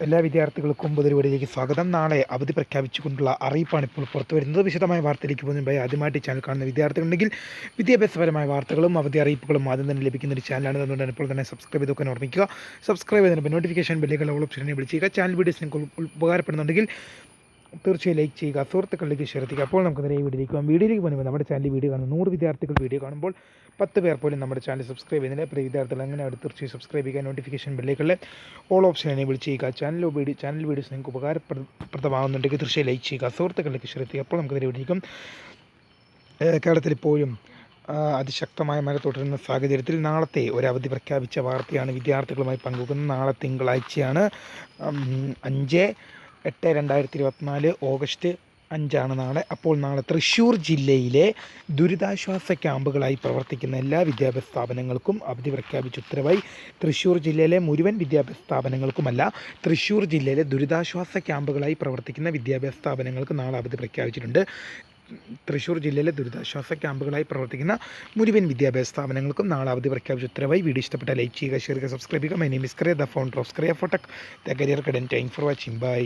എല്ലാ വിദ്യാർത്ഥികൾക്കും പുതിയൊരുപടിയിലേക്ക് സ്വാഗതം. നാളെ അവധി പ്രഖ്യാപിച്ചുകൊണ്ടുള്ള അറിയിപ്പാണ് ഇപ്പോൾ പുറത്തു വരുന്നത്. വിശദമായ വാർത്തയിലേക്ക് പോകുന്നതിനായി ആദ്യമായിട്ട് ചാനൽ കാണുന്ന വിദ്യാർത്ഥികളുണ്ടെങ്കിൽ വിദ്യാഭ്യാസപരമായ വാർത്തകളും അവധി അറിയിപ്പുകളും ആദ്യം തന്നെ ലഭിക്കുന്ന ഒരു ചാനലാണ്. അതുകൊണ്ട് ഇപ്പോൾ തന്നെ സബ്സ്ക്രൈബ് ചെയ്തൊക്കെ ഓർമ്മിക്കുക. സബ്സ്ക്രൈബ് ചെയ്തതിന് നോട്ടിഫിക്കേഷൻ ബെല്ലുകൾ ഓൾ ഓപ്ഷനെ വിളിക്കുക. ചാനൽ വീഡിയോസ് നിങ്ങൾക്ക് ഉപകാരപ്പെടുന്നുണ്ടെങ്കിൽ തീർച്ചയായും ലൈക്ക് ചെയ്യുക, സുഹൃത്തുക്കളിലേക്ക് ഷെയർ ചെയ്യുക. അപ്പോൾ നമുക്ക് നേരെ വീഡിയോയിലേക്ക് പോകുമ്പോൾ നമ്മുടെ ചാനൽ വീഡിയോ കാണുന്ന 100 വിദ്യാർത്ഥികൾ വീഡിയോ കാണുമ്പോൾ 10 പേർ പോലും നമ്മുടെ ചാനൽ സബ്സ്ക്രൈബ് ചെയ്യുന്നില്ല. പ്രിയ വിദ്യാർത്ഥികൾ അങ്ങനെ അവർ തീർച്ചയായും സബ്സ്ക്രൈബ് ചെയ്യുക. നോട്ടിഫിക്കേഷൻ ബെല്ലുകളിലെ ഓൾ ഓപ്ഷൻ എനേബിൾ ചെയ്യുക. ചാനൽ വീഡിയോസ് നിങ്ങൾക്ക് ഉപകാരപ്രദമാകുന്നുണ്ടെങ്കിൽ തീർച്ചയായും ലൈക്ക് ചെയ്യുക, സുഹൃത്തുക്കളിലേക്ക് ഷെയർ ചെയ്യുക. അപ്പോൾ നമുക്ക് നേരെ വീഡിയോയിലേക്കും. കേരളത്തിൽ ഇപ്പോഴും അതിശക്തമായ മഴ തുടരുന്ന സാഹചര്യത്തിൽ നാളത്തെ ഒരു അവധി പ്രഖ്യാപിച്ച വാർത്തയാണ് വിദ്യാർത്ഥികളുമായി പങ്കുവെക്കുന്നത്. നാളെ തിങ്കളാഴ്ചയാണ് 5/8/2024 ഓഗസ്റ്റ് 5 നാളെ. അപ്പോൾ നാളെ തൃശ്ശൂർ ജില്ലയിലെ ദുരിതാശ്വാസ ക്യാമ്പുകളായി പ്രവർത്തിക്കുന്ന എല്ലാ വിദ്യാഭ്യാസ സ്ഥാപനങ്ങൾക്കും അവധി പ്രഖ്യാപിച്ച ഉത്തരവായി. തൃശ്ശൂർ ജില്ലയിലെ മുഴുവൻ വിദ്യാഭ്യാസ സ്ഥാപനങ്ങൾക്കുമല്ല, തൃശ്ശൂർ ജില്ലയിലെ ദുരിതാശ്വാസ ക്യാമ്പുകളായി പ്രവർത്തിക്കുന്ന വിദ്യാഭ്യാസ സ്ഥാപനങ്ങൾക്ക് നാളെ അവധി പ്രഖ്യാപിച്ചിട്ടുണ്ട്. തൃശ്ശൂർ ജില്ലയിലെ ദുരിതാശ്വാസ ക്യാമ്പുകളായി പ്രവർത്തിക്കുന്ന മുഴുവൻ വിദ്യാഭ്യാസ സ്ഥാപനങ്ങൾക്കും നാളെ അവധി പ്രഖ്യാപിച്ച ഉത്തരവായി. വീഡിയോ ഇഷ്ടപ്പെട്ട ലൈക്ക് ചെയ്യുക, ഷെയർ ചെയ്യുക, സബ്സ്ക്രൈബ് ചെയ്യുക. My name is Kariya, the founder of Kariya ഫോട്ടക്, the career guidance. Thank for watching. By.